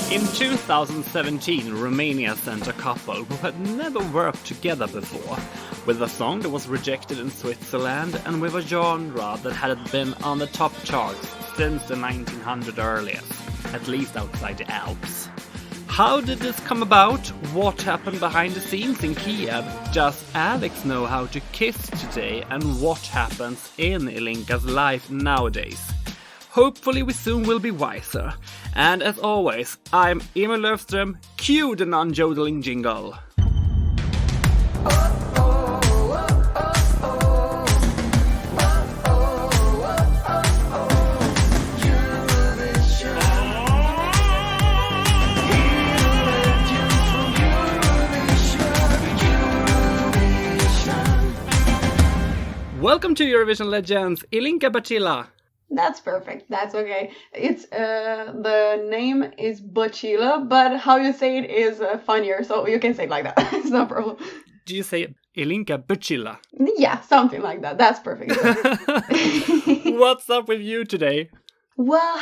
In 2017, Romania sent a couple who had never worked together before, with a song that was rejected in Switzerland and with a genre that had been on the top charts since the 1900s earliest, at least outside the Alps. How did this come about? What happened behind the scenes in Kyiv? Does Alex know how to kiss today? And what happens in Ilinca's life nowadays? Hopefully we soon will be wiser. And as always, I'm Emil Löfström. Cue the non-jodeling jingle. Welcome to Eurovision Legends, Ilinca Băcilă. That's perfect. That's okay. It's the name is Băcilă, but how you say it is funnier, so you can say it like that. It's no problem. Do you say Ilinca Băcilă? Yeah, something like that. That's perfect. What's up with you today? Well,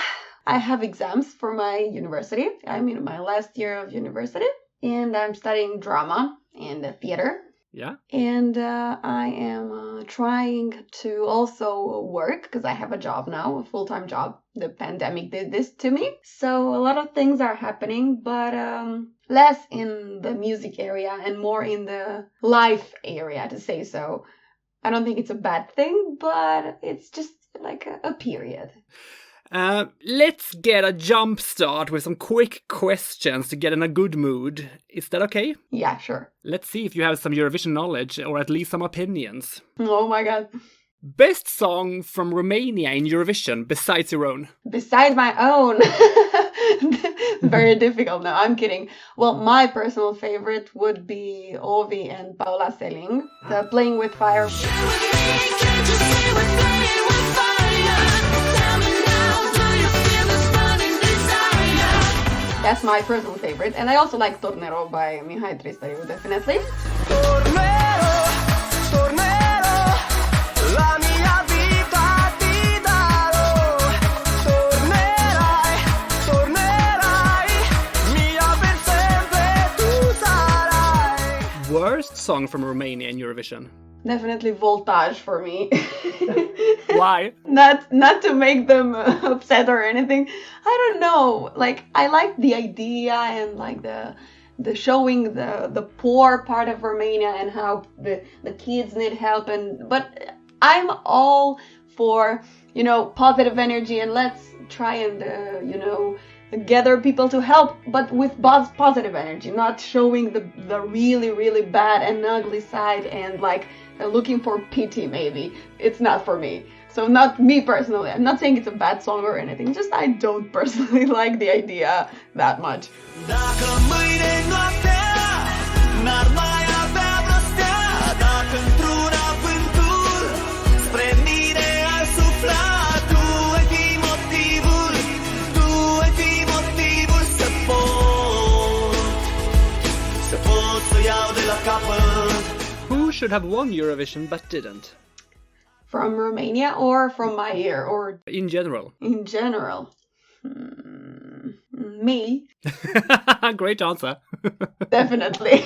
I have exams for my university. I'm in my last year of university, and I'm studying drama and theater. Yeah. And I am trying to also work because I have a job now, a full-time job. The pandemic did this to me. So a lot of things are happening, but less in the music area and more in the life area, to say so. I don't think it's a bad thing, but it's just like a period. Let's get a jump start with some quick questions to get in a good mood. Is that okay? Yeah, sure. Let's see if you have some Eurovision knowledge or at least some opinions. Oh my god. Best song from Romania in Eurovision besides your own? Besides my own? Very difficult. No, I'm kidding. Well, my personal favorite would be Ovi and Paula Selling, the Playing with Fire. That's my personal favorite. And I also like Tornero by Mihai Tristariu, definitely. Tornero, tornero, la mia vita ti darò. Tornerai, tornerai, mia per sempre tu sarai. Worst song from Romania in Eurovision? Definitely Voltage for me. Why? Not to make them upset or anything. I don't know. Like, I like the idea and like the showing the poor part of Romania and how the kids need help, but I'm all for, positive energy, and let's try and gather people to help, but with positive energy, not showing the really, really bad and ugly side and like looking for pity. Maybe it's not for me. So not me personally. I'm not saying it's a bad song or anything. Just I don't personally like the idea that much. Who should have won Eurovision but didn't? From Romania or from my year or in general? In general. Me. Great answer. Definitely.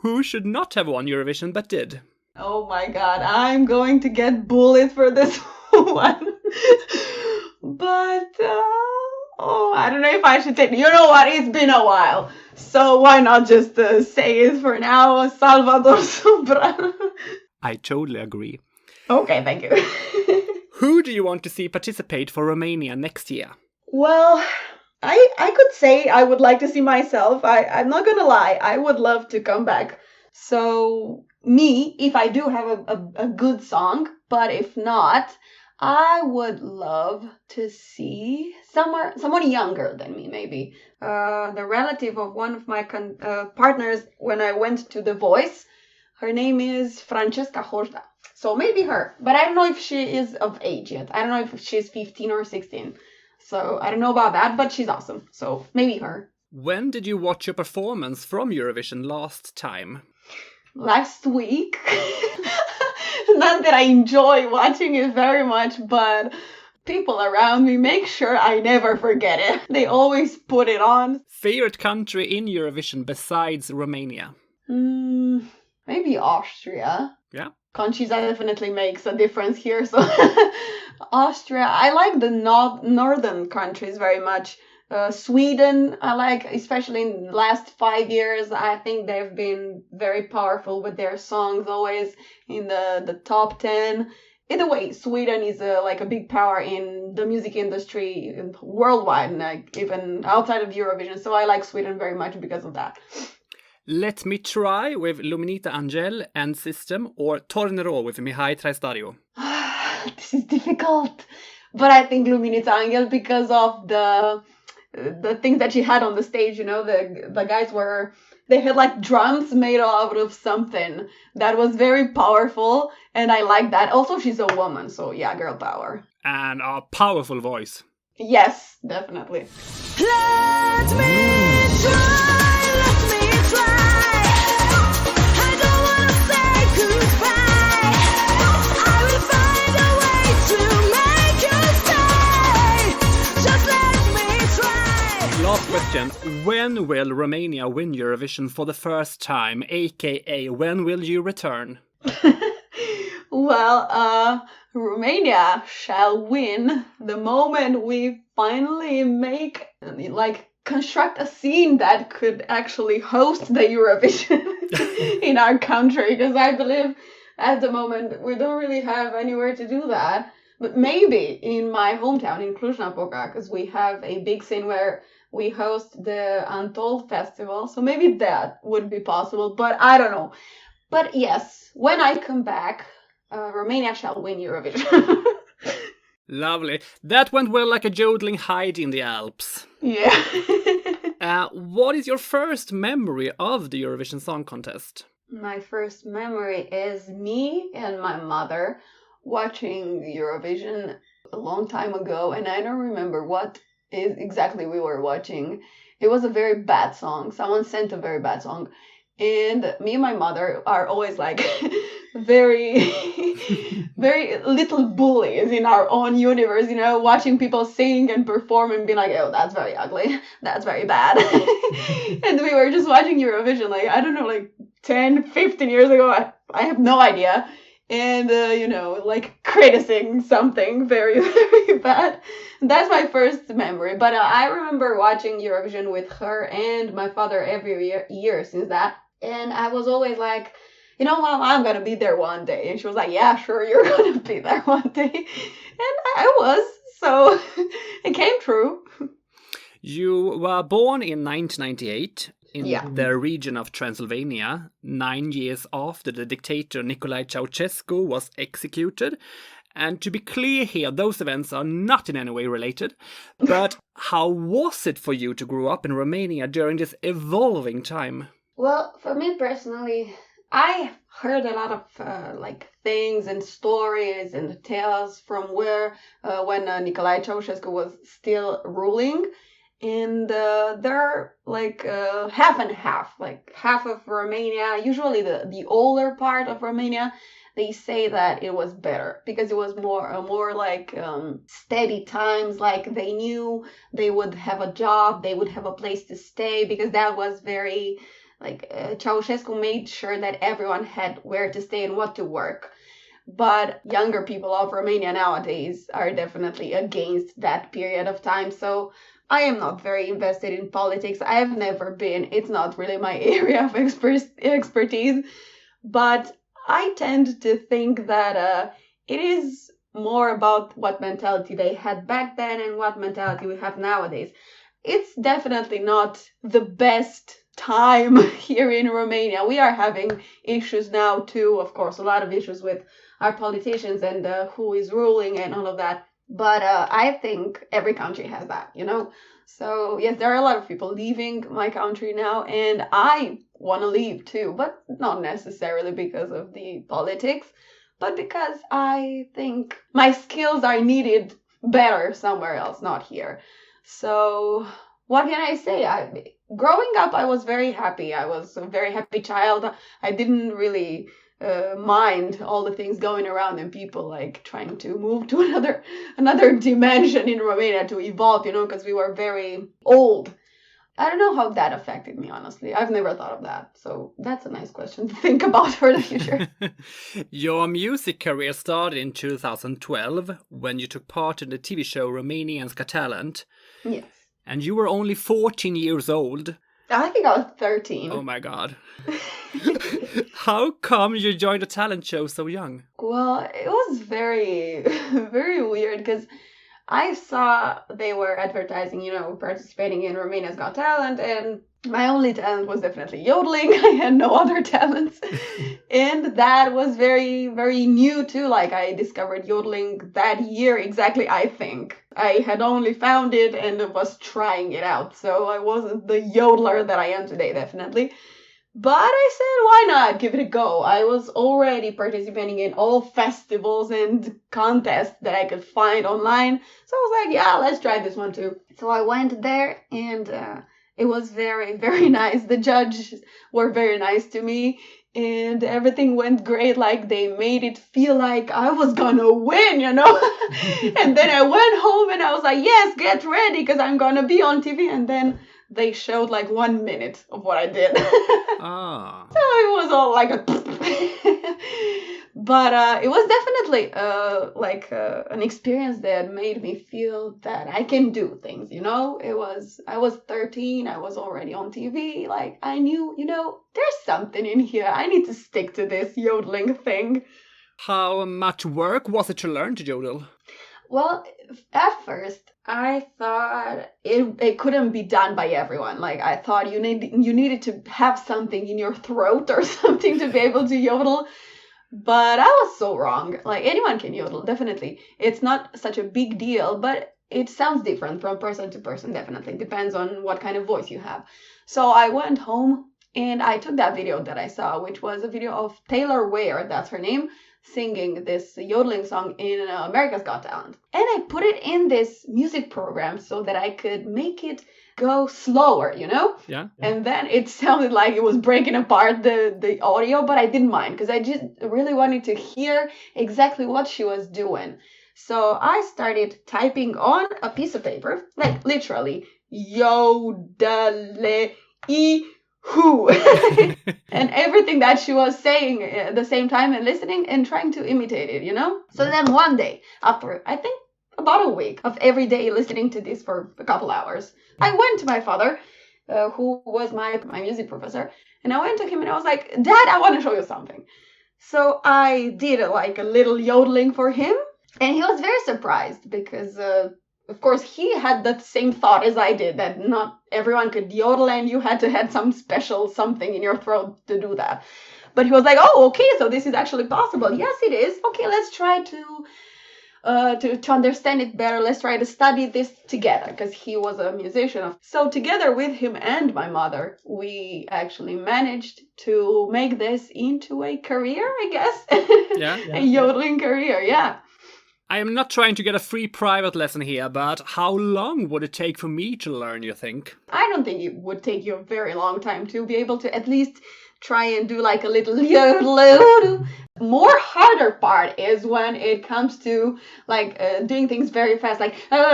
Who should not have won Eurovision but did? Oh my god, I'm going to get bullied for this one. But I don't know if I should take it. You know what? It's been a while. So why not just say it for now? Salvador Sobral. I totally agree. Okay, thank you. Who do you want to see participate for Romania next year? Well, I could say I would like to see myself. I'm not gonna lie. I would love to come back. So me, if I do have a good song, but if not, I would love to see someone younger than me, maybe. The relative of one of my partners when I went to The Voice. Her name is Francesca Hojda. So maybe her. But I don't know if she is of age yet. I don't know if she's 15 or 16. So I don't know about that, but she's awesome. So maybe her. When did you watch your performance from Eurovision last time? Last week. Not that I enjoy watching it very much, but people around me make sure I never forget it. They always put it on. Favorite country in Eurovision besides Romania? Maybe Austria. Yeah. Conchita definitely makes a difference here. So Austria, I like the northern countries very much. Sweden, I like, especially in the last 5 years. I think they've been very powerful with their songs, always in the top 10. Either way, Sweden is like a big power in the music industry worldwide, like even outside of Eurovision. So I like Sweden very much because of that. Let Me Try with Luminita Angel and System, or Tornero with Mihai Traistario? This is difficult. But I think Luminita Angel because of the things that she had on the stage, you know, the guys they had like drums made out of something that was very powerful, and I like that. Also, she's a woman, so yeah, girl power. And a powerful voice. Yes, definitely. Let me try, let me try. I don't wanna say goodbye. I will find a way to make you stay. Just let me try. Last question. When will Romania win Eurovision for the first time? AKA, when will you return? Well, Romania shall win the moment we finally construct a scene that could actually host the Eurovision in our country, because I believe at the moment we don't really have anywhere to do that. But maybe in my hometown in Cluj-Napoca, because we have a big scene where we host the Untold Festival, so maybe that would be possible, but I don't know. But yes, when I come back, Romania shall win Eurovision. Lovely. That went well like a yodeling hide in the Alps. Yeah. What is your first memory of the Eurovision Song Contest? My first memory is me and my mother watching Eurovision a long time ago, and I don't remember what exactly we were watching. It was a very bad song. Someone sent a very bad song. And me and my mother are always like very, very little bullies in our own universe, you know, watching people sing and perform and be like, oh, that's very ugly. That's very bad. And we were just watching Eurovision, like, I don't know, like 10, 15 years ago. I have no idea. And, you know, like criticizing something very, very bad. That's my first memory. But I remember watching Eurovision with her and my father every year since that. And I was always like, you know, Mom, I'm going to be there one day. And she was like, yeah, sure, you're going to be there one day. And I was. So it came true. You were born in 1998 in the region of Transylvania, 9 years after the dictator Nicolae Ceausescu was executed. And to be clear here, those events are not in any way related. But how was it for you to grow up in Romania during this evolving time? Well, for me personally, I heard a lot of things and stories and tales from when Nicolae Ceausescu was still ruling. And they're like half and half, like half of Romania, usually the older part of Romania, they say that it was better because it was more like steady times, like they knew they would have a job, they would have a place to stay, because that was very, like Ceausescu made sure that everyone had where to stay and what to work. But younger people of Romania nowadays are definitely against that period of time. So I am not very invested in politics. I have never been. It's not really my area of expertise. But I tend to think that it is more about what mentality they had back then and what mentality we have nowadays. It's definitely not the best time here in Romania. We are having issues now too, of course, a lot of issues with our politicians and who is ruling and all of that. But I think every country has that, you know. So yes, there are a lot of people leaving my country now, and I want to leave too, but not necessarily because of the politics, but because I think my skills are needed better somewhere else, not here. So what can I say? Growing up, I was very happy. I was a very happy child. I didn't really mind all the things going around and people like trying to move to another dimension in Romania to evolve, because we were very old. I don't know how that affected me, honestly. I've never thought of that. So that's a nice question to think about for the future. Your music career started in 2012 when you took part in the TV show Romanians Got Talent. Yes. And you were only 14 years old. I think I was 13. Oh my god. How come you joined a talent show so young? Well, it was very, very weird because I saw they were advertising, participating in Romania's Got Talent, and my only talent was definitely yodeling. I had no other talents. And that was very, very new too. Like, I discovered yodeling that year exactly, I think. I had only found it and was trying it out. So I wasn't the yodeler that I am today, definitely. But I said, why not give it a go? I was already participating in all festivals and contests that I could find online. So I was like, yeah, let's try this one too. So I went there and it was very, very nice. The judges were very nice to me and everything went great. Like, they made it feel like I was gonna win, And then I went home and I was like, yes, get ready because I'm gonna be on TV. And then they showed like 1 minute of what I did. Ah. So it was all like a... But it was definitely an experience that made me feel that I can do things, I was 13, I was already on TV. Like, I knew, there's something in here. I need to stick to this yodeling thing. How much work was it to learn to yodel? Well, at first, I thought it couldn't be done by everyone. Like, I thought you needed to have something in your throat or something to be able to yodel. But I was so wrong. Like, anyone can yodel, definitely. It's not such a big deal, but it sounds different from person to person, definitely. Depends on what kind of voice you have. So I went home and I took that video that I saw, which was a video of Taylor Ware, that's her name, singing this yodeling song in America's Got Talent. And I put it in this music program so that I could make it go slower, Yeah. And then it sounded like it was breaking apart the audio, but I didn't mind because I just really wanted to hear exactly what she was doing. So I started typing on a piece of paper, like literally, yodele who and everything that she was saying at the same time and listening and trying to imitate it, So then one day, after I think about a week of every day listening to this for a couple hours, I went to my father, who was my music professor, and I went to him and I was like, Dad, I want to show you something. So I did like a little yodeling for him, and he was very surprised because of course, he had that same thought as I did, that not everyone could yodel and you had to have some special something in your throat to do that. But he was like, oh, okay, so this is actually possible. Yes, it is. Okay, let's try to understand it better. Let's try to study this together, because he was a musician. So together with him and my mother, we actually managed to make this into a career, I guess. Yeah. A yodeling career, yeah. I am not trying to get a free private lesson here, but how long would it take for me to learn, you think? I don't think it would take you a very long time to be able to at least try and do like a little yodel. More harder part is when it comes to like doing things very fast, like because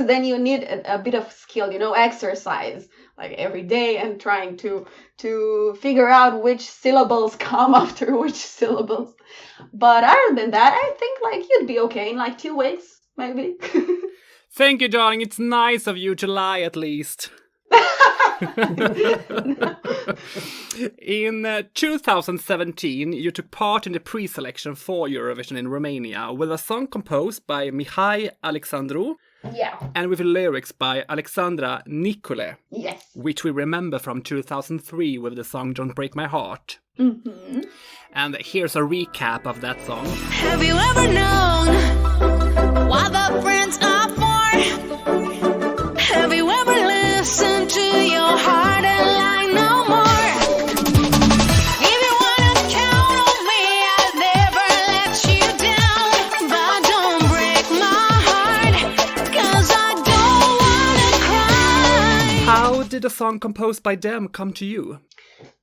then you need a bit of skill, exercise like every day and trying to figure out which syllables come after which syllables. But other than that, I think like you'd be okay in like 2 weeks, maybe. Thank you, darling. It's nice of you to lie at least. In 2017, you took part in the pre-selection for Eurovision in Romania with a song composed by Mihai Alexandru. Yeah. And with lyrics by Alexandra Nicole. Yes. Which we remember from 2003 with the song Don't Break My Heart. Mm-hmm. And here's a recap of that song. Have you ever known what the friends are for? Have you ever listened to your heart and lie no more? If you wanna count on me, I'll never let you down. But don't break my heart, 'cause I don't wanna cry. How did did a song composed by them come to you?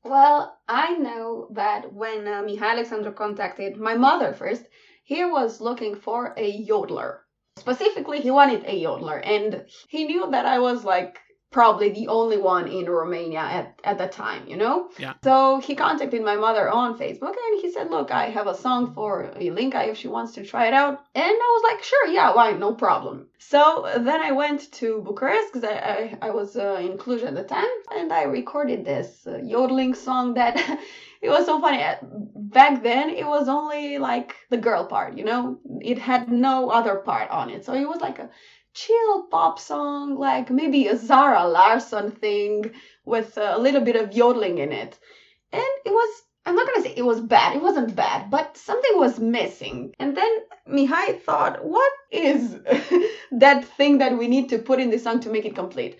Well, I know that when Mihai Alexandru contacted my mother first, he was looking for a yodeler. Specifically, he wanted a yodeler, and he knew that I was like probably the only one in Romania at the time, you know? Yeah. So he contacted my mother on Facebook and he said, look, I have a song for Ilinca if she wants to try it out. And I was like, sure, yeah, why, no problem. So then I went to Bucharest because I was in Cluj at the time, and I recorded this yodeling song that it was so funny. Back then, it was only like the girl part, you know? It had no other part on it. So it was like a chill pop song, like maybe a Zara Larsson thing with a little bit of yodeling in it. And it was, I'm not gonna say it was bad, it wasn't bad, but something was missing. And then Mihai thought, what is that thing that we need to put in the song to make it complete?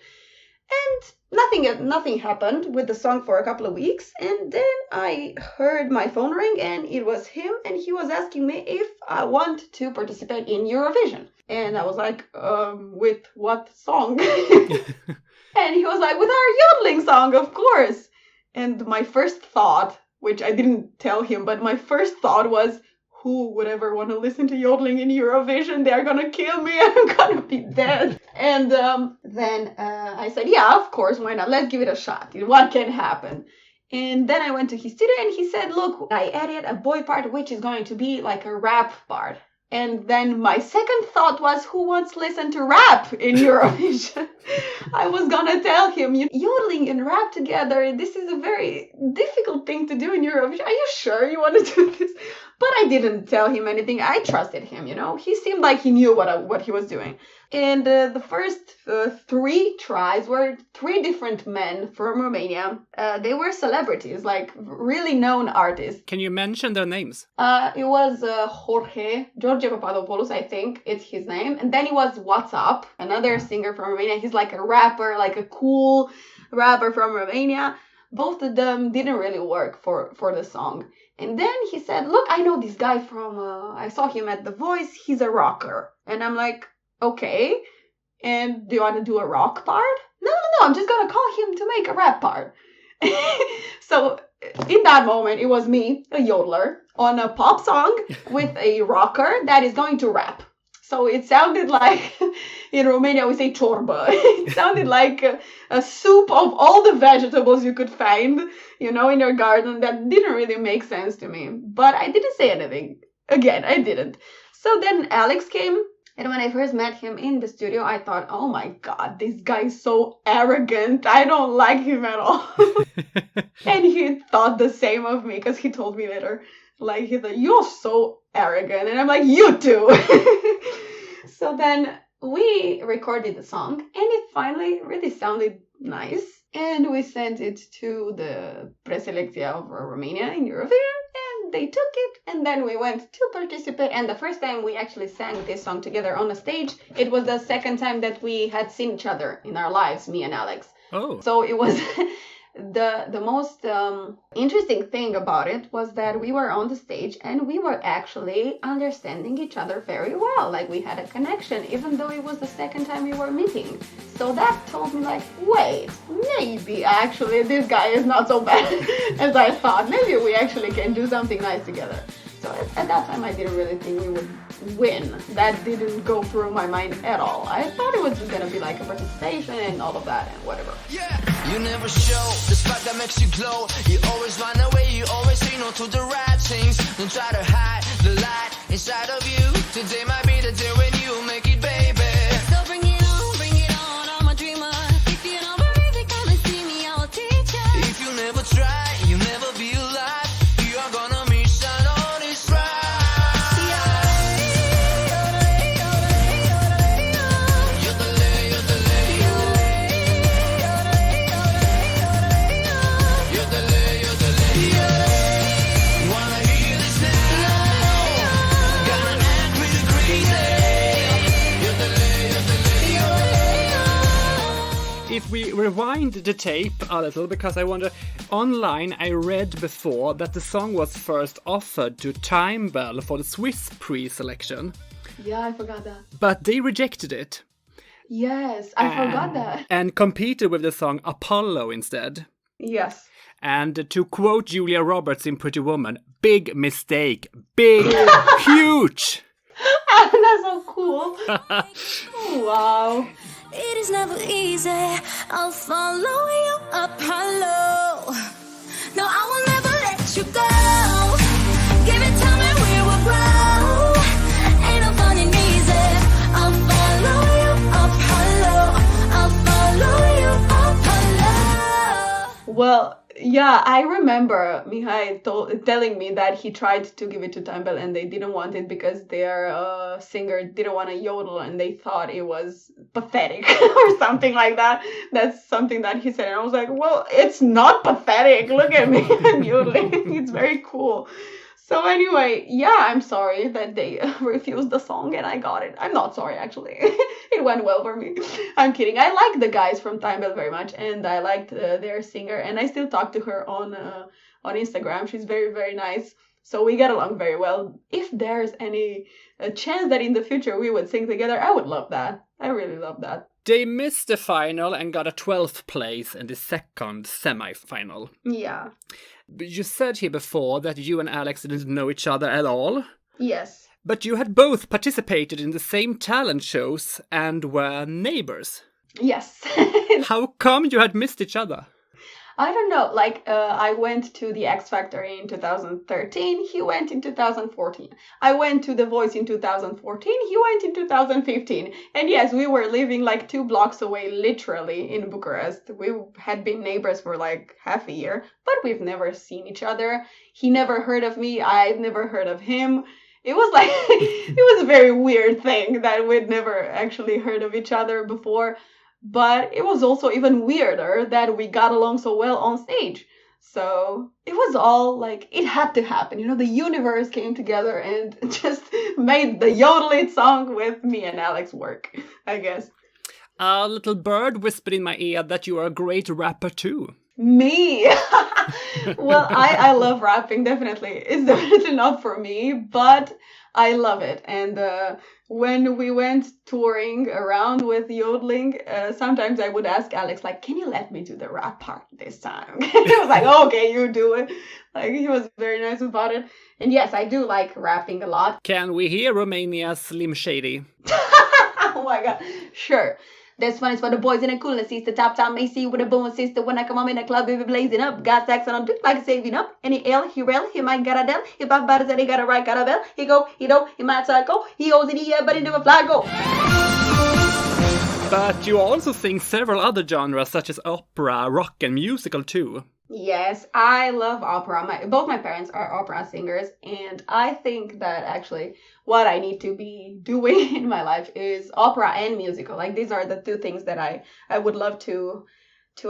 And nothing happened with the song for a couple of weeks, and then I heard my phone ring and it was him, and he was asking me if I want to participate in Eurovision. And I was like, with what song? And he was like, with our yodeling song, of course. And my first thought, which I didn't tell him, but my first thought was, who would ever want to listen to yodeling in Eurovision? They're gonna kill me. I'm gonna be dead. And then I said, yeah, of course, why not? Let's give it a shot. What can happen? And then I went to his studio and he said, look, I added a boy part, which is going to be like a rap part. And then my second thought was, who wants to listen to rap in Eurovision? I was gonna tell him, yodeling and rap together, this is a very difficult thing to do in Eurovision. Are you sure you want to do this? But I didn't tell him anything. I trusted him, you know. He seemed like he knew what he was doing. And the first 3 tries were 3 different men from Romania. They were celebrities, like really known artists. Can you mention their names? It was George Papadopoulos, I think it's his name. And then it was What's Up, another singer from Romania. He's like a rapper, like a cool rapper from Romania. Both of them didn't really work for the song. And then he said, look, I know this guy from, I saw him at The Voice. He's a rocker. And I'm like, okay. And do you want to do a rock part? No, I'm just going to call him to make a rap part. So in that moment, it was me, a yodeler, on a pop song with a rocker that is going to rap. So it sounded like, in Romania we say ciorba. It sounded like a soup of all the vegetables you could find, you know, in your garden. That didn't really make sense to me. But I didn't say anything. Again, I didn't. So then Alex came. And when I first met him in the studio, I thought, oh my God, this guy is so arrogant. I don't like him at all. And he thought the same of me, because he told me later, like, he thought, you're so arrogant. And I'm like, you too. So then we recorded the song, and it finally really sounded nice. And we sent it to the preselecția of Romania in Eurovision, and they took it. And then we went to participate. And the first time we actually sang this song together on a stage, it was the second time that we had seen each other in our lives, me and Alex. Oh. So it was the most interesting thing about it was that we were on the stage and we were actually understanding each other very well. Like, we had a connection, even though it was the second time we were meeting. So that told me, like, wait, maybe actually this guy is not so bad as I thought. Maybe we actually can do something nice together. So at that time, I didn't really think we would win. That didn't go through my mind at all. I thought it was just gonna be like a participation and all of that and whatever. Yeah, you never show the spark that makes you glow. You always run away, you always say no to the right things. Don't try to hide the light inside of you. Today might be the day when you make it, baby. So bring it on, I'm a dreamer. If you don't believe it, come and see me, I will teach you. If you never try, you never be alive. You are gonna miss out on this ride. If we rewind the tape a little, because I wonder, online I read before that the song was first offered to Time Bell for the Swiss pre-selection. Yeah, I forgot that. But they rejected it. Yes, I forgot that. And competed with the song Apollo instead. Yes. And to quote Julia Roberts in Pretty Woman, big mistake. Big, huge. That's so cool. Wow. It is never easy. I'll follow you, Apollo. No, I will never let you go. Give it time and we will grow. Ain't no fun and easy. I'll follow you, Apollo. I'll follow you, Apollo. Well, yeah, I remember Mihai telling me that he tried to give it to Time Bell and they didn't want it because their singer didn't want to yodel and they thought it was pathetic or something like that. That's something that he said. And I was like, well, it's not pathetic. Look at me. I'm yodeling. It's very cool. So anyway, yeah, I'm sorry that they refused the song and I got it. I'm not sorry, actually. It went well for me. I'm kidding. I like the guys from Time Bell very much and I liked their singer and I still talk to her on Instagram. She's very, very nice. So we get along very well. If there's any chance that in the future we would sing together, I would love that. I really love that. They missed the final and got a 12th place in the second semi-final. Yeah. But you said here before that you and Alex didn't know each other at all. Yes. But you had both participated in the same talent shows and were neighbors. Yes. How come you had missed each other? I don't know, I went to the X Factor in 2013, he went in 2014. I went to The Voice in 2014, he went in 2015. And yes, we were living 2 blocks away, literally, in Bucharest. We had been neighbors for half a year, but we've never seen each other. He never heard of me, I've never heard of him. It was it was a very weird thing that we'd never actually heard of each other before. But it was also even weirder that we got along so well on stage. So it was all it had to happen. The universe came together and just made the yodeling song with me and Alex work, I guess. A little bird whispered in my ear that you are a great rapper too. Me? Well, I love rapping, definitely. It's definitely not for me, but I love it. And when we went touring around with yodeling, sometimes I would ask Alex, can you let me do the rap part this time? He was like, okay, you do it. He was very nice about it. And yes, I do like rapping a lot. Can we hear Romania's Slim Shady? Oh my god, sure. This one is for the boys in the coolest seats. The top time AC with a boom sister. When I come on in the club, we be blazing up. Got stacks and I'm just saving up. Any L, he rail, he might got a del. If I bad said he got a right, got a bell. He go, he don't, he might go. He owes in the air, but he never fly go. But you also sing several other genres such as opera, rock and musical too. Yes, I love opera. Both my parents are opera singers, and I think that actually what I need to be doing in my life is opera and musical. These are the 2 things that I would love to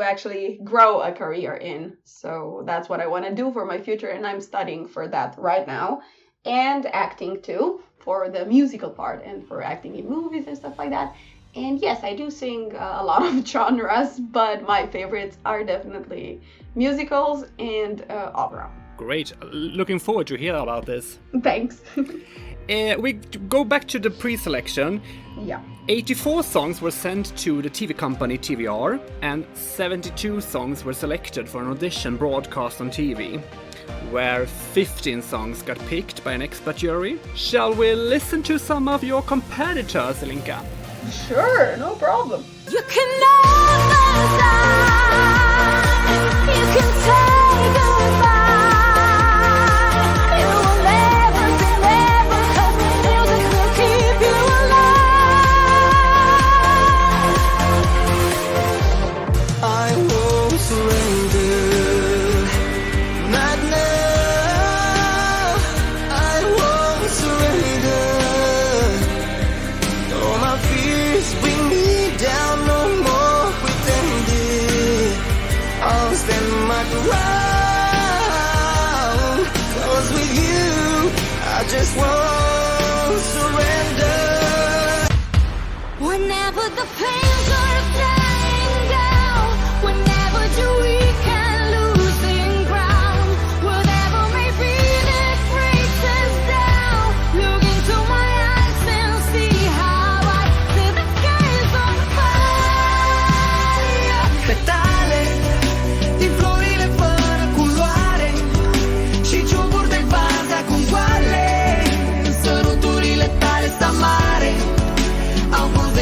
actually grow a career in. So that's what I want to do for my future, and I'm studying for that right now. And acting too, for the musical part and for acting in movies and stuff like that. And yes, I do sing a lot of genres, but my favorites are definitely musicals and opera. Great. Looking forward to hear about this. Thanks. We go back to the pre-selection. Yeah. 84 songs were sent to the TV company TVR, and 72 songs were selected for an audition broadcast on TV, where 15 songs got picked by an expert jury. Shall we listen to some of your competitors, Ilinca? Sure, no problem. You can never die. You can say goodbye. You will never be never, 'cause music will keep you alive. I won't surrender. Not now. I won't surrender. All my fears bring me down, no more pretending. I'll stand my ground. 'Cause with you, I just won't surrender. Whenever the pains are dying down, whenever the weak can losing ground, whatever may be that breaks us down, look into my eyes and see how I see the skies on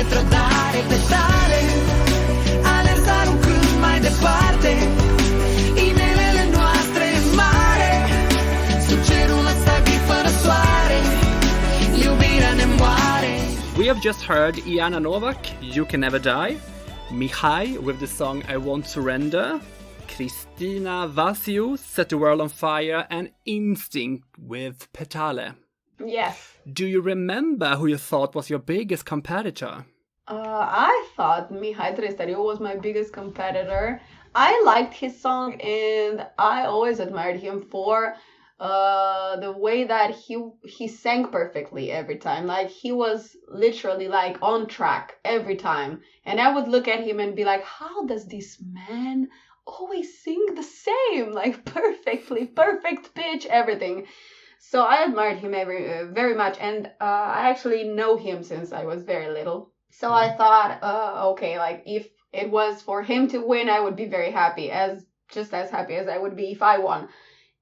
retrograde pe tale, alergare cât mai departe, inelele noastre în mare, sub cerul ăsta gri fără soare, iubirea ne moare. We have just heard Iana Novak, You Can Never Die, Mihai with the song I Won't Surrender, Kristina Vasiu, Set the World on Fire, and Instinct with Petale. Yes. Do you remember who you thought was your biggest competitor? I thought Mihai Tristariu was my biggest competitor. I liked his song and I always admired him for the way that he sang perfectly every time. Like he was literally like on track every time. And I would look at him and be like, how does this man always sing the same? Like perfectly, perfect pitch, everything. So I admired him very much, and I actually know him since I was very little. So I thought, okay, like if it was for him to win, I would be very happy, just as happy as I would be if I won.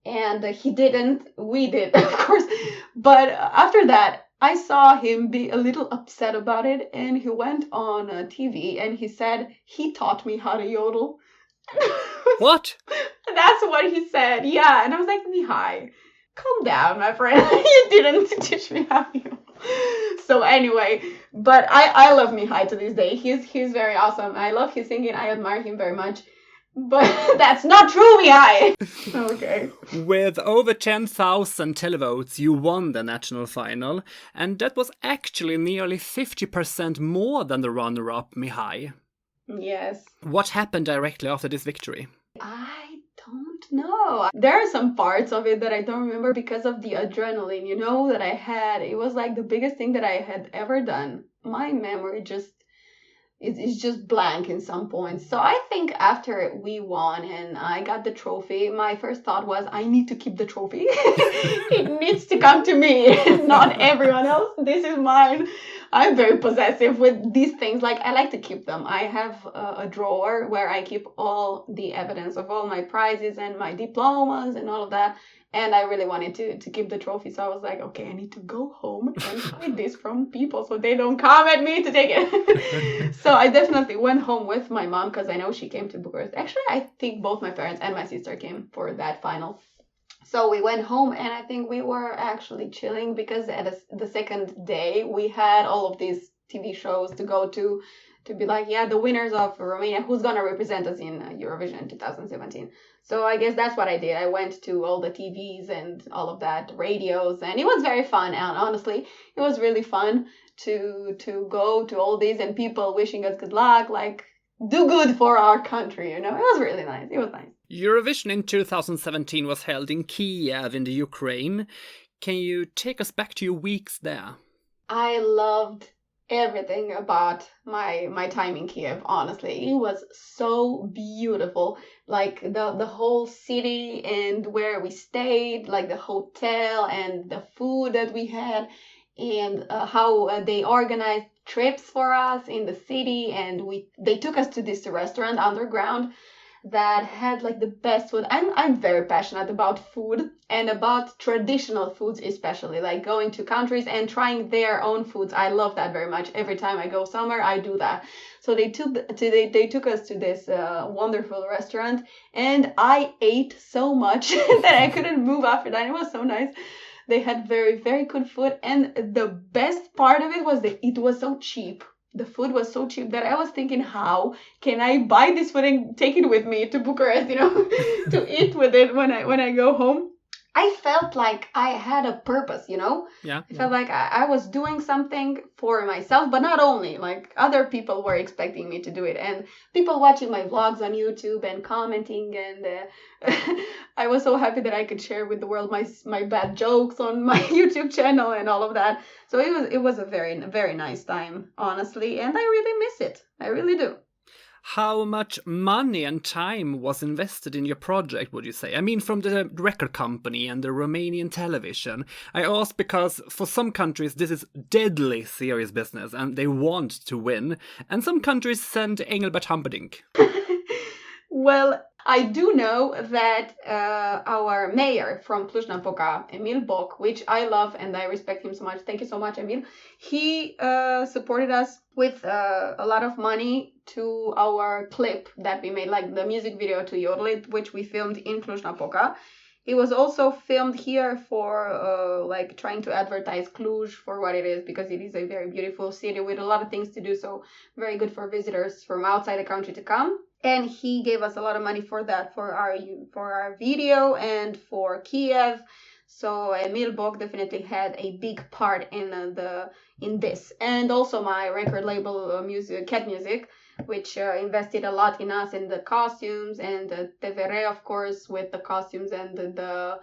And he didn't, we did, of course. But after that, I saw him be a little upset about it, and he went on TV and he said, he taught me how to yodel. What? That's what he said, yeah. And I was like, Mihai, calm down, my friend. You didn't teach me how to yodel. So anyway, but I love Mihai to this day. He's very awesome. I love his singing. I admire him very much. But that's not true, Mihai. Okay. With over 10,000 televotes, you won the national final, and that was actually nearly 50% more than the runner-up, Mihai. Yes. What happened directly after this victory? I don't know. There are some parts of it that I don't remember because of the adrenaline, that I had. It was like the biggest thing that I had ever done. My memory is just blank in some points. So I think after we won and I got the trophy, my first thought was, I need to keep the trophy. It needs to come to me, not everyone else. This is mine. I'm very possessive with these things. Like, I like to keep them. I have a drawer where I keep all the evidence of all my prizes and my diplomas and all of that. And I really wanted to keep the trophy. So I was like, okay, I need to go home and hide this from people so they don't come at me to take it. So I definitely went home with my mom because I know she came to Bucharest. Actually, I think both my parents and my sister came for that final. So we went home and I think we were actually chilling because at the second day we had all of these TV shows to go to be like, yeah, the winners of Romania, who's going to represent us in Eurovision 2017. So I guess that's what I did. I went to all the TVs and all of that, radios, and it was very fun. And honestly, it was really fun to go to all these and people wishing us good luck, like do good for our country, It was really nice. It was nice. Eurovision in 2017 was held in Kyiv in the Ukraine. Can you take us back to your weeks there? I loved everything about my time in Kyiv, honestly. It was so beautiful. Like the whole city and where we stayed, like the hotel and the food that we had, and how they organized trips for us in the city, and they took us to this restaurant underground that had like the best food. I'm very passionate about food and about traditional foods, especially like going to countries and trying their own foods. I love that very much. Every time I go somewhere, I do that. So they took us to this wonderful restaurant, and I ate so much that I couldn't move after that. It was so nice. They had very, very good food, and the best part of it was that it was so cheap. The food was so cheap that I was thinking, how can I buy this food and take it with me to Bucharest, to eat with it when I go home? I felt like I had a purpose, Yeah. I felt like I was doing something for myself, but not only, like other people were expecting me to do it, and people watching my vlogs on YouTube and commenting, and I was so happy that I could share with the world my bad jokes on my YouTube channel and all of that. So it was a very, very nice time, honestly, and I really miss it. I really do. How much money and time was invested in your project, would you say? I mean, from the record company and the Romanian television. I ask because for some countries this is deadly serious business and they want to win. And some countries send Engelbert Humperdinck. Well, I do know that our mayor from Cluj-Napoca, Emil Boc, which I love and I respect him so much. Thank you so much, Emil. He supported us with a lot of money to our clip that we made, like the music video to Yodel It, which we filmed in Cluj-Napoca. It was also filmed here for like trying to advertise Cluj for what it is, because it is a very beautiful city with a lot of things to do. So very good for visitors from outside the country to come. And he gave us a lot of money for that, for our video and for Kyiv. So Emil Boc definitely had a big part in this, and also my record label, Cat Music, which invested a lot in us, in the costumes, and TVR, of course, with the costumes and the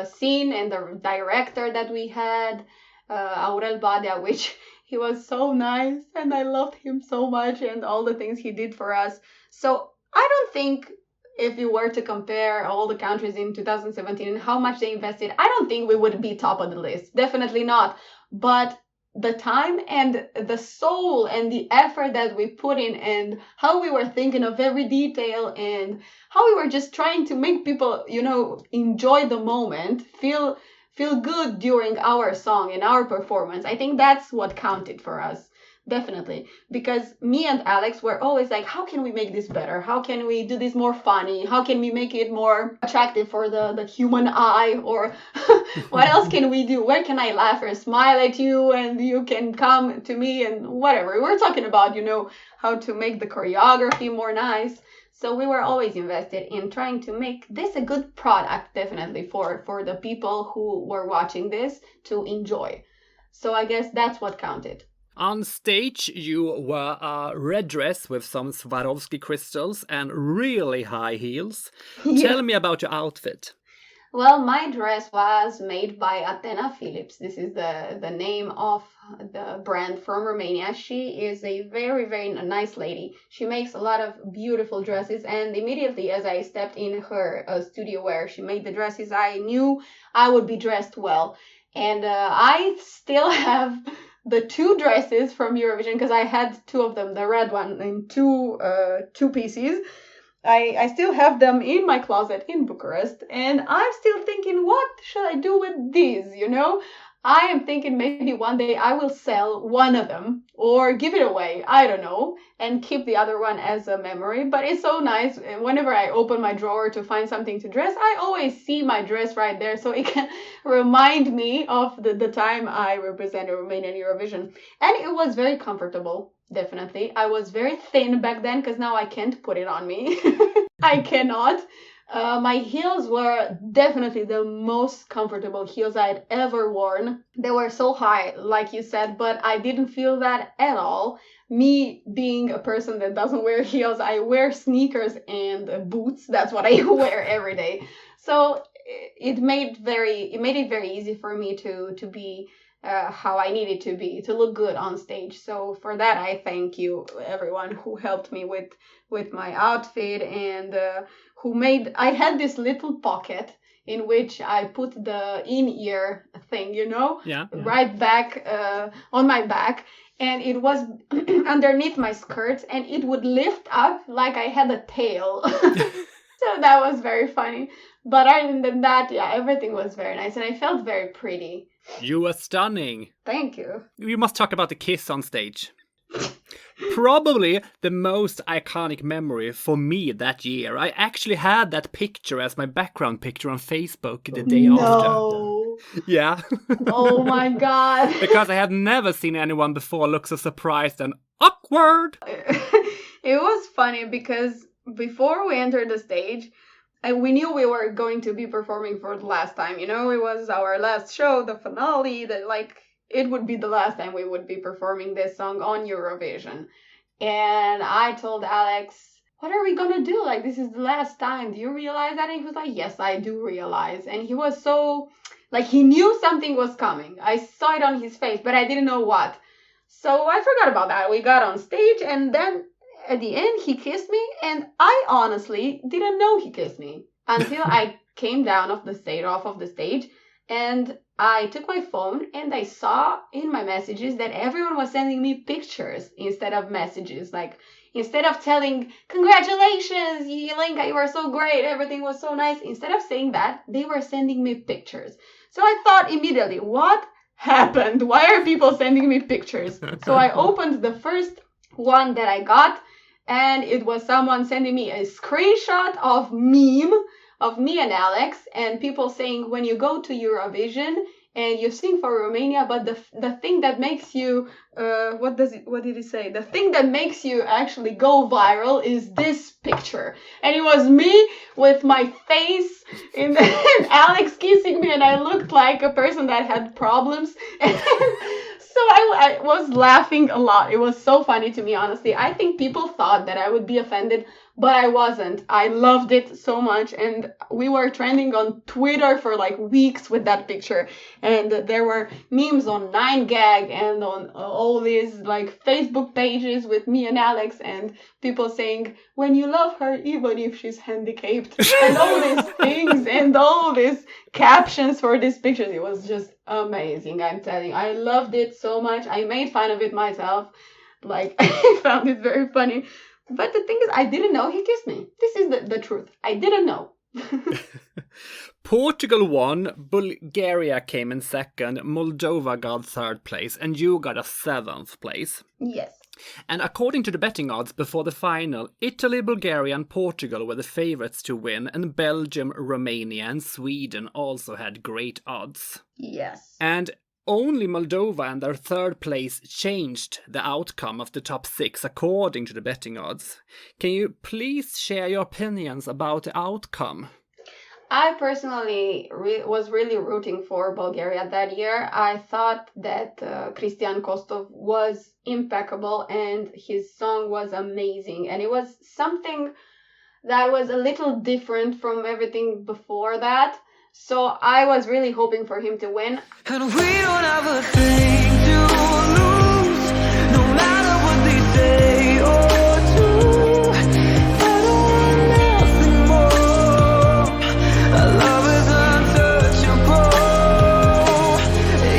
scene, and the director that we had, Aurel Badea, which he was so nice, and I loved him so much, and all the things he did for us. So I don't think, if you were to compare all the countries in 2017 and how much they invested, I don't think we would be top of the list. Definitely not. But the time and the soul and the effort that we put in, and how we were thinking of every detail, and how we were just trying to make people, enjoy the moment, feel good during our song and our performance. I think that's what counted for us. Definitely. Because me and Alex were always like, how can we make this better? How can we do this more funny? How can we make it more attractive for the human eye? Or what else can we do? Where can I laugh or smile at you and you can come to me and whatever. We were talking about, how to make the choreography more nice. So we were always invested in trying to make this a good product, definitely, for the people who were watching this to enjoy. So I guess that's what counted. On stage, you wore a red dress with some Swarovski crystals and really high heels. Yeah. Tell me about your outfit. Well, my dress was made by Atena Philips. This is the name of the brand from Romania. She is a very, very nice lady. She makes a lot of beautiful dresses, and immediately as I stepped in her studio where she made the dresses, I knew I would be dressed well. And I still have the two dresses from Eurovision, because I had two of them, the red one in two pieces. I still have them in my closet in Bucharest, and I'm still thinking, what should I do with these, I am thinking maybe one day I will sell one of them or give it away, I don't know, and keep the other one as a memory. But it's so nice. Whenever I open my drawer to find something to dress, I always see my dress right there, so it can remind me of the time I represented Romanian Eurovision. And it was very comfortable, definitely. I was very thin back then, because now I can't put it on me. I cannot. My heels were definitely the most comfortable heels I had ever worn. They were so high, like you said, but I didn't feel that at all. Me being a person that doesn't wear heels, I wear sneakers and boots. That's what I wear every day. So it made it very easy for me to be how I needed to be, to look good on stage. So for that, I thank you, everyone who helped me with my outfit, and I had this little pocket in which I put the in-ear thing, Yeah. right back on my back, and it was underneath my skirts, and it would lift up like I had a tail. So that was very funny. But other than that, yeah, everything was very nice, and I felt very pretty. You were stunning. Thank you. We must talk about the kiss on stage. Probably the most iconic memory for me that year. I actually had that picture as my background picture on Facebook the day after. No. Yeah. Oh my god. Because I had never seen anyone before look so surprised and awkward. It was funny because before we entered the stage, we knew we were going to be performing for the last time. It was our last show, the finale, it would be the last time we would be performing this song on Eurovision. And I told Alex, what are we gonna do? This is the last time. Do you realize that? And he was like, yes, I do realize. And he was so, he knew something was coming. I saw it on his face, but I didn't know what. So I forgot about that. We got on stage, and then at the end, he kissed me, and I honestly didn't know he kissed me until I came down off of the stage, And I took my phone and I saw in my messages that everyone was sending me pictures instead of messages. Like, instead of telling, congratulations, Ilinca, you are so great, everything was so nice. Instead of saying that, they were sending me pictures. So I thought immediately, what happened? Why are people sending me pictures? So I opened the first one that I got, and it was someone sending me a screenshot of meme of me and Alex, and people saying, when you go to Eurovision and you sing for Romania, but the thing that makes you what did he say? The thing that makes you actually go viral is this picture. And it was me with my face and Alex kissing me, and I looked like a person that had problems. And so I was laughing a lot. It was so funny to me, honestly. I think people thought that I would be offended, but I wasn't. I loved it so much, and we were trending on Twitter for like weeks with that picture. And there were memes on 9gag and on all these like Facebook pages with me and Alex, and people saying, when you love her even if she's handicapped, and all these things and all these captions for these pictures. It was just amazing, I'm telling you. I loved it so much. I made fun of it myself. Like, I found it very funny. But the thing is, I didn't know he kissed me. This is the truth. I didn't know. Portugal won, Bulgaria came in second, Moldova got third place, and you got a seventh place. Yes. And according to the betting odds before the final, Italy, Bulgaria and Portugal were the favourites to win, and Belgium, Romania and Sweden also had great odds. Yes. And only Moldova and their third place changed the outcome of the top 6 according to the betting odds. Can you please share your opinions about the outcome? I personally was really rooting for Bulgaria that year. I thought that Cristian Kostov was impeccable and his song was amazing. And it was something that was a little different from everything before that. So I was really hoping for him to win. And we don't have a thing to lose, no matter what they say or do. I don't want nothing more. Our love is untouchable,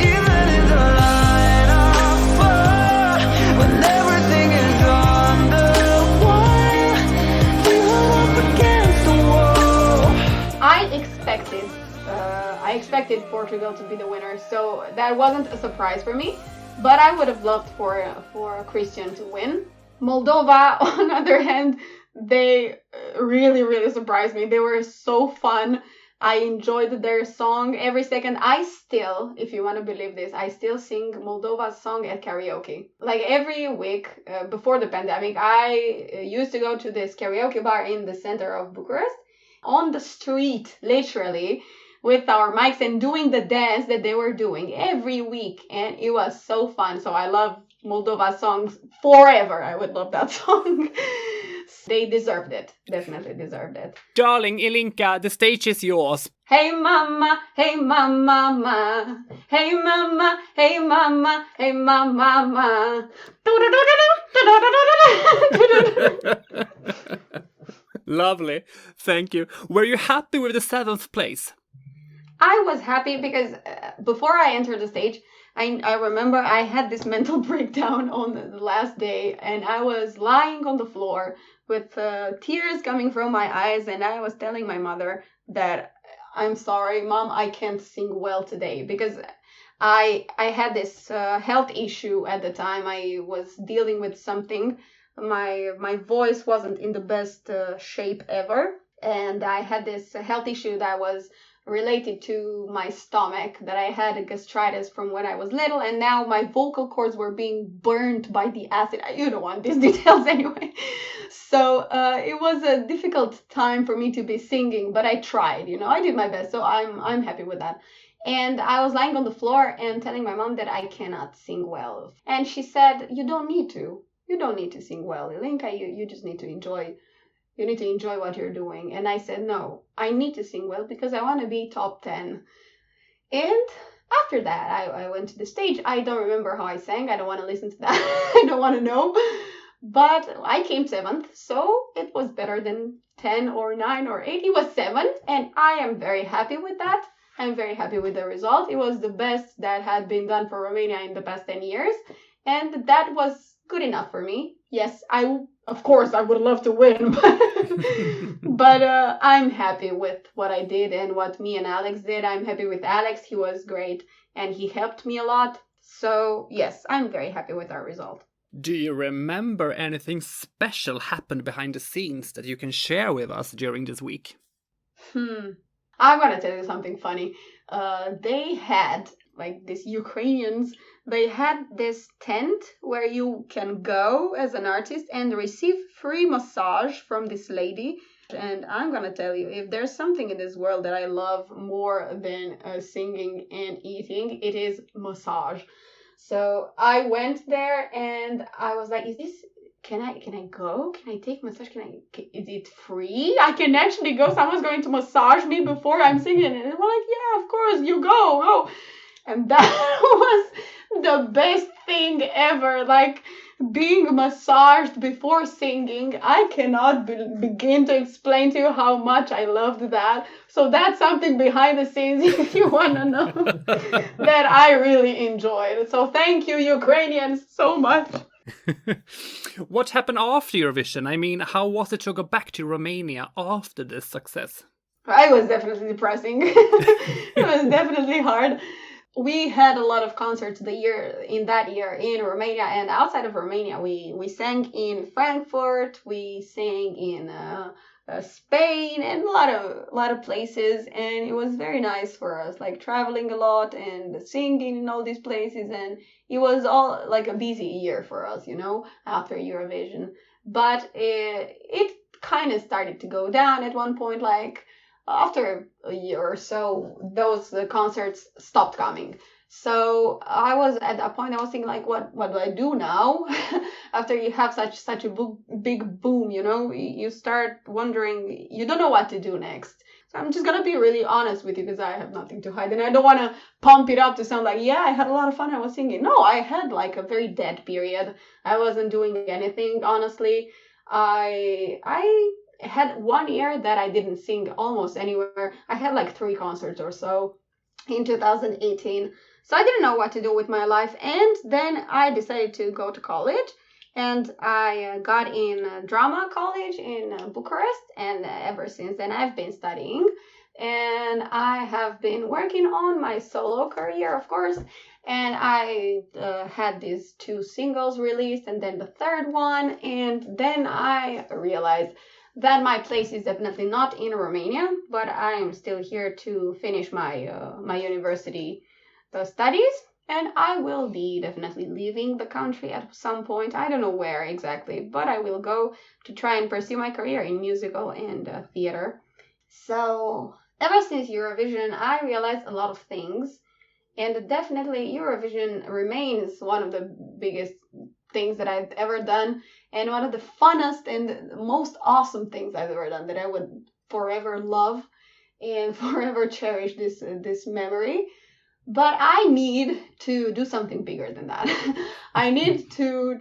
even in the line of fire. When everything is underwire, we hold up against the wall. I expected Portugal to be the winner, so that wasn't a surprise for me. But I would have loved for Christian to win. Moldova, on the other hand, they really, really surprised me. They were so fun. I enjoyed their song every second. I still, if you want to believe this, I still sing Moldova's song at karaoke. Like every week before the pandemic, I used to go to this karaoke bar in the center of Bucharest, on the street, literally, with our mics and doing the dance that they were doing every week. And it was so fun. So I love Moldova's songs forever. I would love that song. They deserved it. Definitely deserved it. Darling Ilinca, the stage is yours. Hey mama, hey mama, hey mama, hey mama, hey mama. Lovely. Thank you. Were you happy with the 7th place? I was happy because before I entered the stage, I remember I had this mental breakdown on the last day, and I was lying on the floor with tears coming from my eyes, and I was telling my mother that I'm sorry, Mom, I can't sing well today because I had this health issue at the time. I was dealing with something. My voice wasn't in the best shape ever, and I had this health issue that was related to my stomach, that I had a gastritis from when I was little, and now my vocal cords were being burnt by the acid. You don't want these details anyway. So it was a difficult time for me to be singing, but I tried, I did my best, so I'm happy with that. And I was lying on the floor and telling my mom that I cannot sing well. And she said, you don't need to sing well, Ilinca, you just need to enjoy. You need to enjoy what you're doing. And I said, no, I need to sing well because I want to be top 10. And after that, I went to the stage. I don't remember how I sang. I don't want to listen to that. I don't want to know. But I came 7th, so it was better than 10 or 9 or 8. It was 7, and I am very happy with that. I'm very happy with the result. It was the best that had been done for Romania in the past 10 years. And that was good enough for me. Yes, of course, I would love to win. But I'm happy with what I did and what me and Alex did. I'm happy with Alex. He was great and he helped me a lot. So yes, I'm very happy with our result. Do you remember anything special happened behind the scenes that you can share with us during this week? I'm gonna tell you something funny. They had, like, these Ukrainians, they had this tent where you can go as an artist and receive free massage from this lady. And I'm gonna tell you, if there's something in this world that I love more than singing and eating, it is massage. So I went there and I was like, can I go? Can I take massage? Is it free? I can actually go. Someone's going to massage me before I'm singing. And we're like, yeah, of course, you go. And that was the best thing ever. Like, being massaged before singing. I cannot begin to explain to you how much I loved that. So that's something behind the scenes, if you want to know, that I really enjoyed. So thank you, Ukrainians, so much. What happened after Eurovision? I mean, how was it to go back to Romania after this success? It was definitely depressing. It was definitely hard. We had a lot of concerts in that year in Romania and outside of Romania. We sang in Frankfurt, we sang in Spain and a lot of places, and it was very nice for us, like traveling a lot and singing in all these places, and it was all like a busy year for us, after Eurovision. But it kind of started to go down at one point, like after a year or so, those concerts stopped coming. So I was at that point, I was thinking, like, what do I do now? After you have such a big boom, you start wondering, you don't know what to do next. So I'm just going to be really honest with you, because I have nothing to hide. And I don't want to pump it up to sound like, yeah, I had a lot of fun, I was singing. No, I had like a very dead period. I wasn't doing anything, honestly. I had 1 year that I didn't sing almost anywhere. I had like 3 concerts or so in 2018. So I didn't know what to do with my life. And then I decided to go to college. And I got in drama college in Bucharest. And ever since then, I've been studying. And I have been working on my solo career, of course. And I had these 2 singles released and then the 3rd one. And then I realized that my place is definitely not in Romania, but I am still here to finish my my university studies, and I will be definitely leaving the country at some point. I don't know where exactly, but I will go to try and pursue my career in musical and theater. So ever since Eurovision, I realized a lot of things, and definitely Eurovision remains one of the biggest things that I've ever done, and one of the funnest and most awesome things I've ever done, that I would forever love and forever cherish this memory. But I need to do something bigger than that. I need to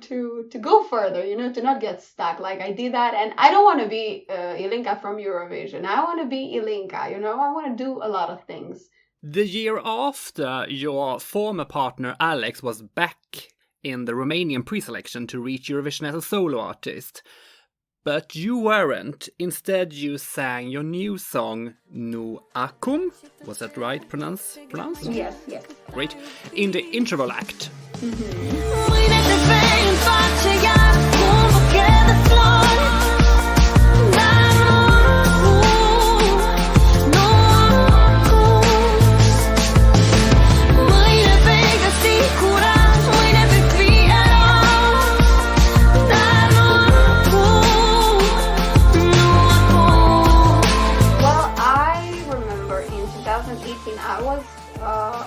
go further, to not get stuck. Like, I did that, and I don't want to be Ilinca from Eurovision. I want to be Ilinca, I want to do a lot of things. The year after, your former partner Alex was back in the Romanian pre-selection to reach Eurovision as a solo artist. But you weren't. Instead, you sang your new song, Nu Acum. Was that right pronounced? Yes. Great. In the interval act.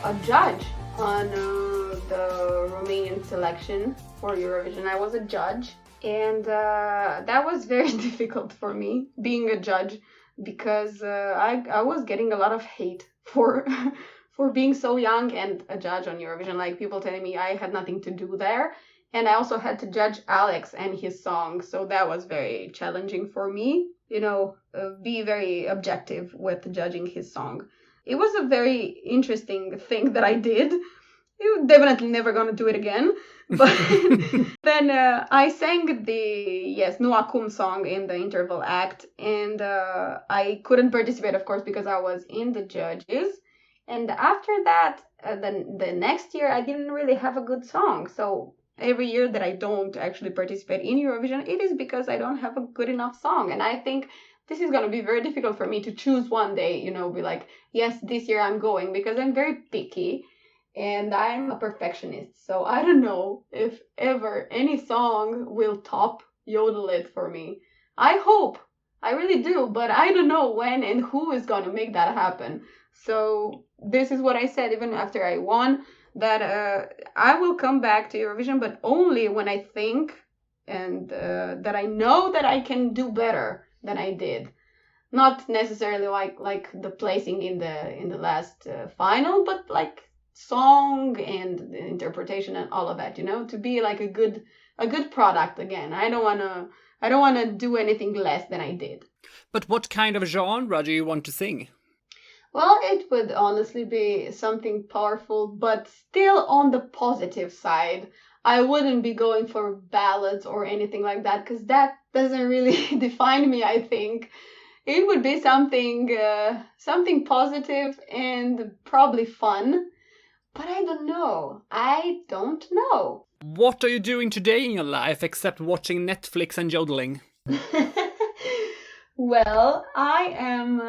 A judge on the Romanian selection for Eurovision. I was a judge, and that was very difficult for me, being a judge, because I was getting a lot of hate for being so young and a judge on Eurovision. Like, people telling me I had nothing to do there, and I also had to judge Alex and his song, so that was very challenging for me, be very objective with judging his song. it was a very interesting thing that I did. You're definitely never gonna do it again. But then I sang the Nu Acum song in the interval act, and I couldn't participate, of course, because I was in the judges. And after that, the next year, I didn't really have a good song. So every year that I don't actually participate in Eurovision, it is because I don't have a good enough song. And I think this is going to be very difficult for me to choose one day, be like, yes, this year I'm going, because I'm very picky and I'm a perfectionist. So I don't know if ever any song will top Yodel It for me. I hope, I really do, but I don't know when and who is going to make that happen. So this is what I said even after I won, that I will come back to Eurovision, but only when I think and that I know that I can do better than I did. Not necessarily like the placing in the last final, but like song and interpretation and all of that, to be like a good product again. I don't want to do anything less than I did. But what kind of genre do you want to sing? Well, it would honestly be something powerful, but still on the positive side. I wouldn't be going for ballads or anything like that, because that doesn't really define me, I think. It would be something positive and probably fun, but I don't know. What are you doing today in your life except watching Netflix and yodeling? Well, I am...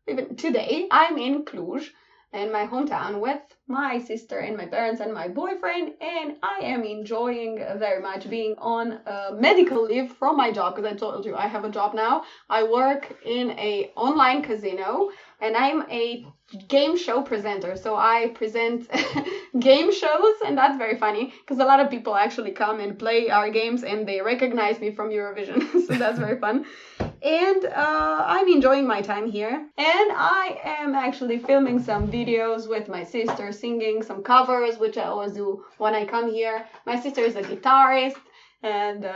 Even today, I'm in Cluj, in my hometown, with my sister and my parents and my boyfriend, and I am enjoying very much being on medical leave from my job, because I told you I have a job now. I work in a online casino, and I'm a game show presenter, so I present game shows, and that's very funny, because a lot of people actually come and play our games, and they recognize me from Eurovision, so that's very fun. And I'm enjoying my time here. And I am actually filming some videos with my sister, singing some covers, which I always do when I come here. My sister is a guitarist, and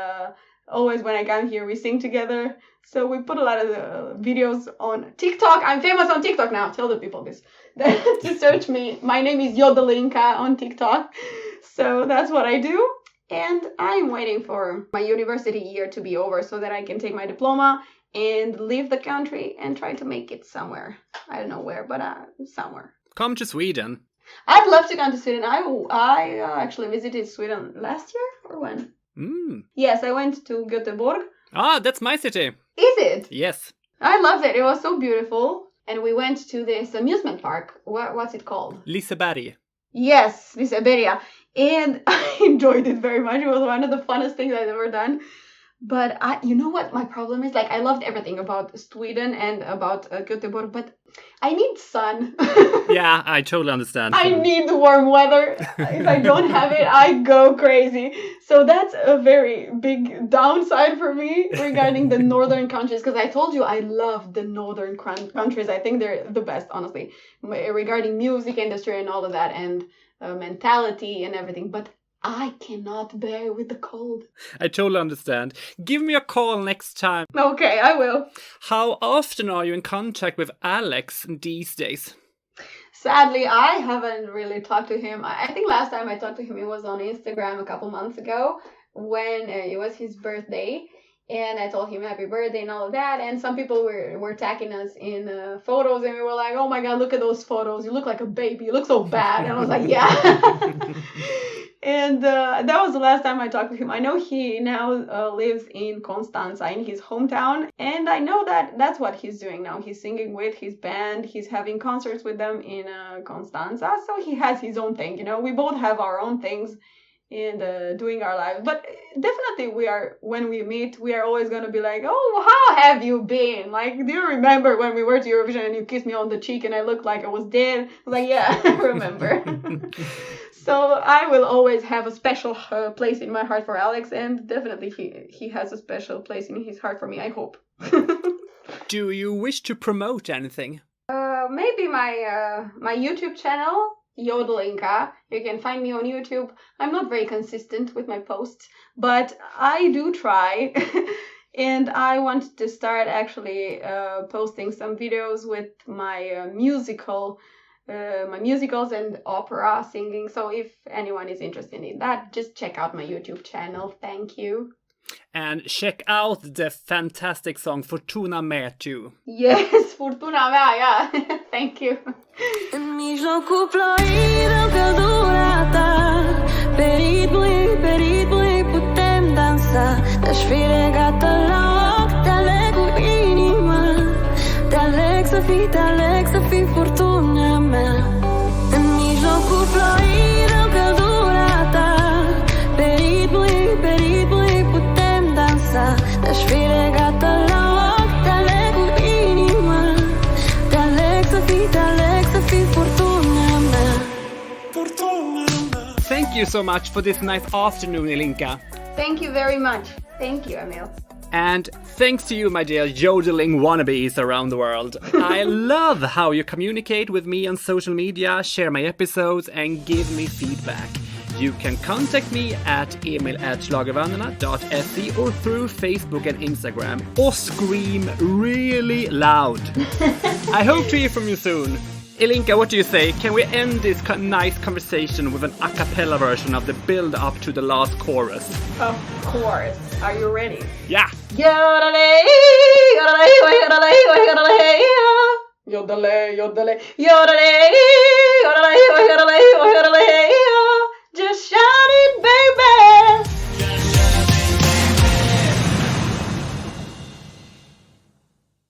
always when I come here, we sing together. So we put a lot of videos on TikTok. I'm famous on TikTok now. Tell the people this. To search me. My name is Yodelinca on TikTok. So that's what I do. And I'm waiting for my university year to be over so that I can take my diploma and leave the country and try to make it somewhere. I don't know where, but somewhere. Come to Sweden. I'd love to come to Sweden. I actually visited Sweden last year, or when? Yes, I went to Göteborg. Ah, that's my city. Is it? Yes. I loved it. It was so beautiful. And we went to this amusement park. What's it called? Liseberg. Yes, Liseberg. And I enjoyed it very much. It was one of the funnest things I've ever done. But you know what my problem is? Like, I loved everything about Sweden and about Göteborg, but I need sun. Yeah, I totally understand. I need warm weather. If I don't have it, I go crazy. So that's a very big downside for me regarding the northern countries, because I told you I love the northern countries. I think they're the best, honestly, regarding music industry and all of that, and mentality and everything. But I cannot bear with the cold. I totally understand. Give me a call next time. Okay, I will. How often are you in contact with Alex these days? Sadly, I haven't really talked to him. I think last time I talked to him, it was on Instagram a couple months ago when it was his birthday. And I told him happy birthday and all of that. And some people were tagging us in photos, and we were like, oh my God, look at those photos. You look like a baby. You look so bad. And I was like, yeah. And that was the last time I talked to him. I know he now lives in Constanța, in his hometown. And I know that that's what he's doing now. He's singing with his band. He's having concerts with them in Constanța. So he has his own thing. We both have our own things and doing our lives. But definitely when we meet, we are always going to be like, oh, how have you been? Like, do you remember when we were to Eurovision and you kissed me on the cheek and I looked like I was dead? I was like, yeah, I remember. So I will always have a special place in my heart for Alex, and definitely he has a special place in his heart for me, I hope. Do you wish to promote anything? Maybe my YouTube channel, Yodelinca. You can find me on YouTube. I'm not very consistent with my posts, but I do try. And I wanted to start actually posting some videos with my my musicals and opera singing. So if anyone is interested in that, just check out my YouTube channel. Thank you. And check out the fantastic song Fortuna Mea too. Yes, Fortuna Mea, yeah. Thank you. În mijlocul ploii dăm căldura ta. Pe ritmul ei putem dansa. Te-aș fi legată la ochi, te aleg cu inima. Te aleg să fii furtuna mea. În mijlocul ploii dăm căldura ta. Pe ritmul ei putem dansa. Te-aș fi legată la ochi, te aleg cu inima. Te aleg să fii furtuna mea. Thank you so much for this nice afternoon, Ilinca. Thank you very much. Thank you, Emil. And thanks to you, my dear yodeling wannabes around the world. I love how you communicate with me on social media, share my episodes, and give me feedback. You can contact me at emil@schlagervännerna.se or through Facebook and Instagram, or scream really loud. I hope to hear from you soon. Ilinca, what do you say? Can we end this nice conversation with an a cappella version of the build-up to the last chorus? Of course. Are you ready? Yeah! Yodelay, yodelay, yodelay, yodelay, yodelay, yodelay, yodelay, yodelay,